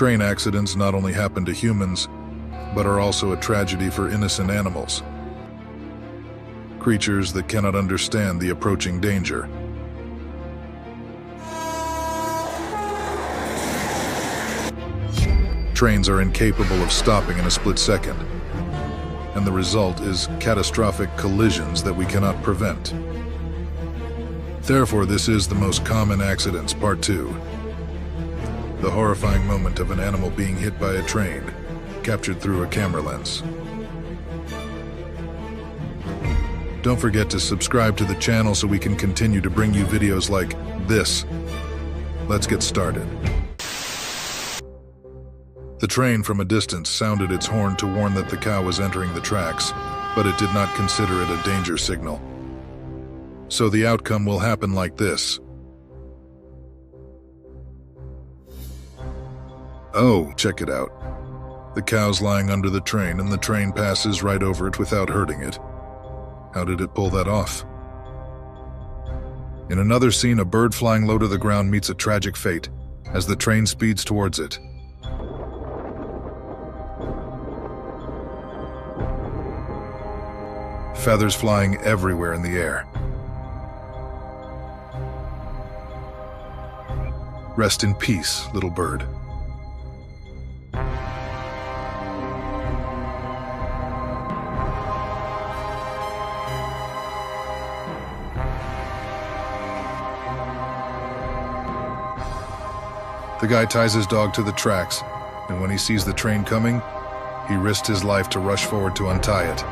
Train accidents not only happen to humans, but are also a tragedy for innocent animals. Creatures that cannot understand the approaching danger. Trains are incapable of stopping in a split second, and the result is catastrophic collisions that we cannot prevent. Therefore, this is the most common accidents, part 2. The horrifying moment of an animal being hit by a train, captured through a camera lens. Don't forget to subscribe to the channel so we can continue to bring you videos like this. Let's get started. The train from a distance sounded its horn to warn that the cow was entering the tracks, but it did not consider it a danger signal. So the outcome will happen like this. Oh, check it out. The cow's lying under the train and the train passes right over it without hurting it. How did it pull that off? In another scene, a bird flying low to the ground meets a tragic fate as the train speeds towards it. Feathers flying everywhere in the air. Rest in peace, little bird. The guy ties his dog to the tracks, and when he sees the train coming, he risked his life to rush forward to untie it.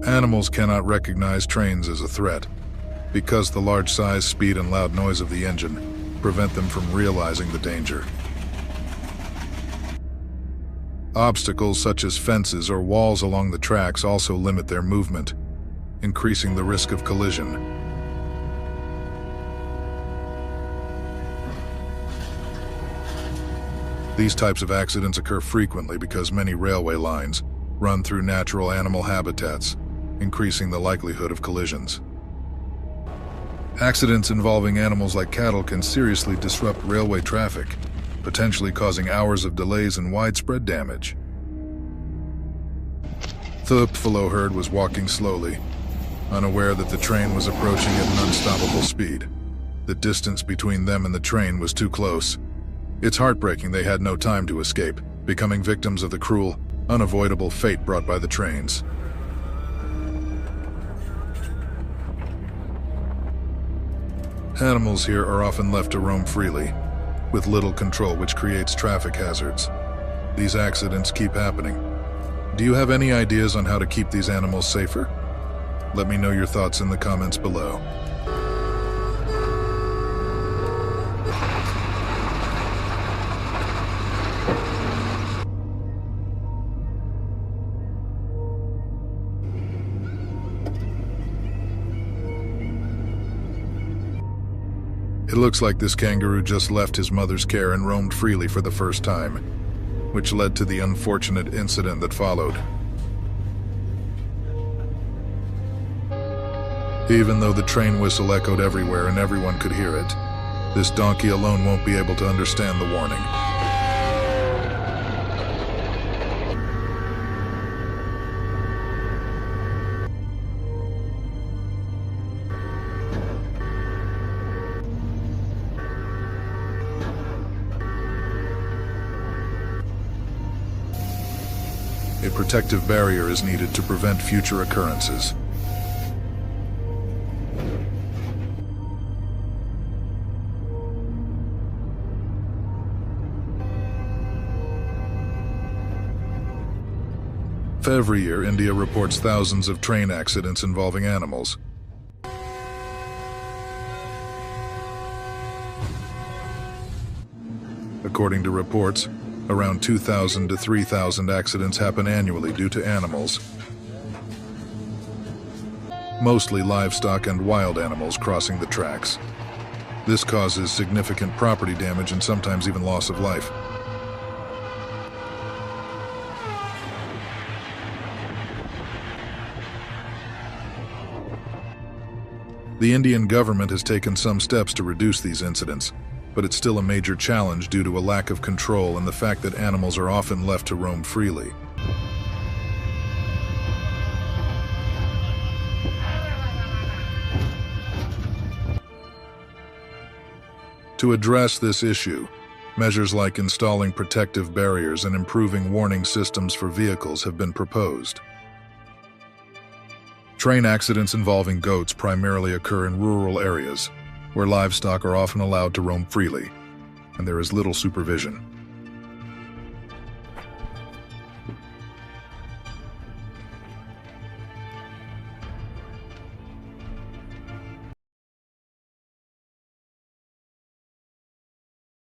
Animals cannot recognize trains as a threat, because the large size, speed, and loud noise of the engine prevent them from realizing the danger. Obstacles such as fences or walls along the tracks also limit their movement, increasing the risk of collision. These types of accidents occur frequently because many railway lines run through natural animal habitats, increasing the likelihood of collisions. Accidents involving animals like cattle can seriously disrupt railway traffic, potentially causing hours of delays and widespread damage. The buffalo herd was walking slowly, unaware that the train was approaching at an unstoppable speed. The distance between them and the train was too close. It's heartbreaking they had no time to escape, becoming victims of the cruel, unavoidable fate brought by the trains. Animals here are often left to roam freely, with little control, which creates traffic hazards. These accidents keep happening. Do you have any ideas on how to keep these animals safer? Let me know your thoughts in the comments below. It looks like this kangaroo just left his mother's care and roamed freely for the first time, which led to the unfortunate incident that followed. Even though the train whistle echoed everywhere and everyone could hear it, this donkey alone won't be able to understand the warning. A protective barrier is needed to prevent future occurrences. Every year, India reports thousands of train accidents involving animals. According to reports, around 2,000 to 3,000 accidents happen annually due to animals. Mostly livestock and wild animals crossing the tracks. This causes significant property damage and sometimes even loss of life. The Indian government has taken some steps to reduce these incidents, but it's still a major challenge due to a lack of control and the fact that animals are often left to roam freely. To address this issue, measures like installing protective barriers and improving warning systems for vehicles have been proposed. Train accidents involving goats primarily occur in rural areas, where livestock are often allowed to roam freely, and there is little supervision.